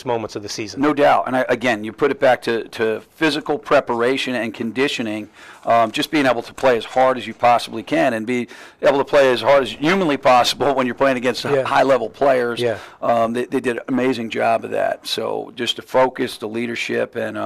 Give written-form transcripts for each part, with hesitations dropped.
moments of the season. No doubt. And again, you put it back to physical preparation and conditioning, just being able to play as hard as you possibly can and be able to play as hard as humanly possible when you're playing against high-level players. Yeah. They did an amazing job of that. So just the focus, the leadership, and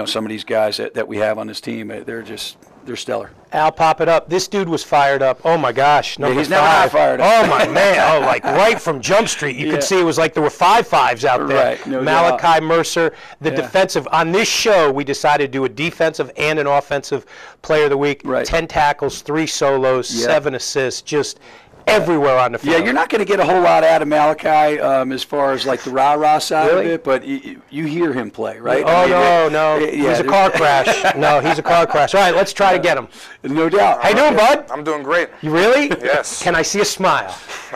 some of these guys that we have on this team, they're stellar. Al, pop it up. This dude was fired up. Oh my gosh, number he's 5. never not fired up. Oh my man. Oh, like right from Jump Street. You could see it was like there were 5 fives out there. Right. No Malachi, doubt. Mercer, the defensive. On this show, we decided to do a defensive and an offensive player of the week. Right. 10 tackles, 3 solos, 7 assists. Just everywhere on the field. Yeah, you're not going to get a whole lot out of Malachi as far as like the rah-rah side of it, but you hear him play, right? Oh, no. He's a car crash. No, he's a car crash. All right, let's try to get him. No doubt. How you doing, bud? I'm doing great. You really? Yes. Can I see a smile?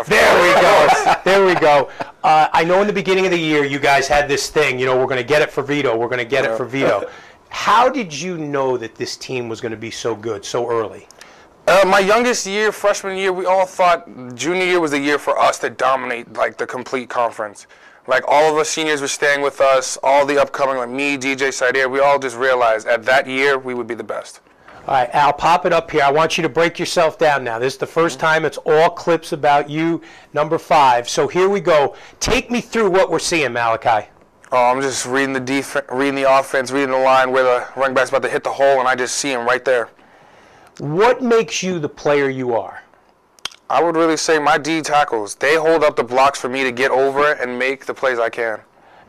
There we go. There we go. I know in the beginning of the year you guys had this thing, we're going to get it for Vito. We're going to get it for Vito. How did you know that this team was going to be so good so early? My youngest year, freshman year, we all thought junior year was the year for us to dominate like the complete conference. Like all of us seniors were staying with us, all the upcoming, like me, DJ Sideer, we all just realized at that year we would be the best. All right, Al, pop it up here. I want you to break yourself down now. This is the first time it's all clips about you, number 5. So here we go. Take me through what we're seeing, Malachi. Oh, I'm just reading the defense, reading the offense, reading the line where the running back's about to hit the hole, and I just see him right there. What makes you the player you are? I would really say my D tackles. They hold up the blocks for me to get over it and make the plays I can.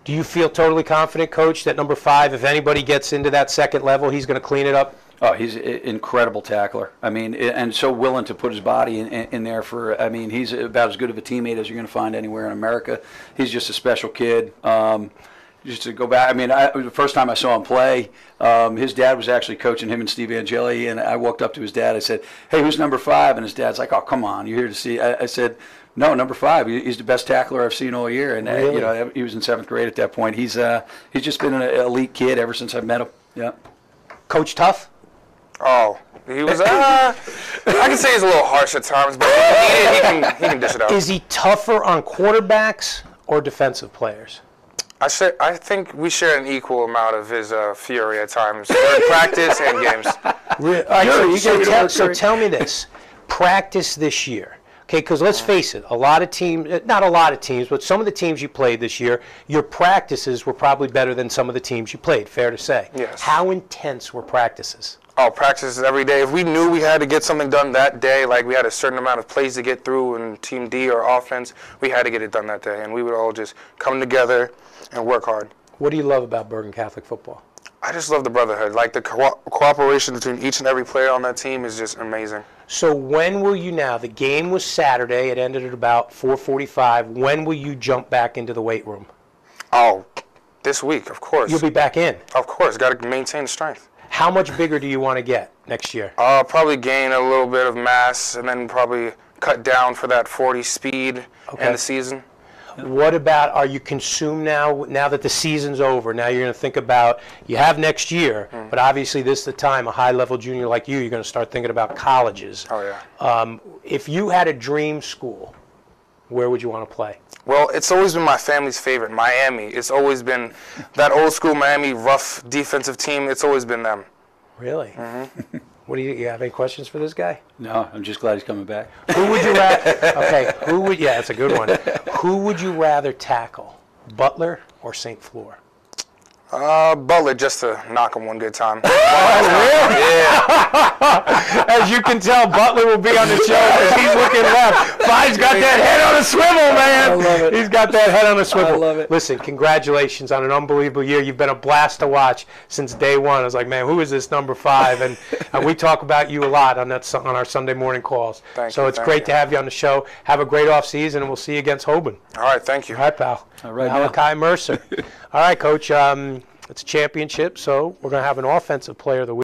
Do you feel totally confident, Coach, that number 5, if anybody gets into that second level, he's going to clean it up? Oh, he's an incredible tackler. I mean, and so willing to put his body in there for, he's about as good of a teammate as you're going to find anywhere in America. He's just a special kid. Just to go back, the first time I saw him play, his dad was actually coaching him and Steve Angeli, and I walked up to his dad. I said, "Hey, who's number 5?" And his dad's like, "Oh, come on, you're here to see." I said, "No, number 5. He's the best tackler I've seen all year." And really? He was in 7th grade at that point. He's just been an elite kid ever since I met him. Yeah. Coach tough? Oh, he was. I can say he's a little harsh at times, but he can dish it out. Is he tougher on quarterbacks or defensive players? I think we share an equal amount of his fury at times during practice and games. Really? So tell me this. Practice this year. Okay, because let's face it, a lot of teams, not a lot of teams, but some of the teams you played this year, your practices were probably better than some of the teams you played, fair to say. Yes. How intense were practices? Oh, practices every day. If we knew we had to get something done that day, like we had a certain amount of plays to get through in Team D or offense, we had to get it done that day. And we would all just come together and work hard. What do you love about Bergen Catholic football? I just love the brotherhood. Like the cooperation between each and every player on that team is just amazing. So when will you now, the game was Saturday, it ended at about 4:45, when will you jump back into the weight room? Oh, this week, of course. You'll be back in? Of course, got to maintain strength. How much bigger do you want to get next year? Probably gain a little bit of mass and then probably cut down for that 40 speed in the season. What about, are you consumed now that the season's over? Now you're going to think about, you have next year, but obviously this is the time, a high-level junior like you're going to start thinking about colleges. Oh, yeah. If you had a dream school, where would you want to play? Well, it's always been my family's favorite, Miami. It's always been that old school Miami rough defensive team. It's always been them. Really? Mm-hmm. What do you have any questions for this guy? No, I'm just glad he's coming back. Who would you rather? Okay, yeah, that's a good one. Who would you rather tackle, Butler or St. Fleur? Butler, just to knock him one good time. Oh, really? Yeah. As you can tell, Butler will be on the show because he's looking left. Five's got that head on a swivel, man. I love it. He's got that head on a swivel. I love it. Listen, congratulations on an unbelievable year. You've been a blast to watch since day one. I was like, man, who is this number 5? And we talk about you a lot on our Sunday morning calls. Thank so you, it's great to have you on the show. Have a great off season, and we'll see you against Hoban. All right, thank you. All right, pal. All right, Malachi Mercer. All right, Coach. It's a championship, so we're going to have an offensive player of the week.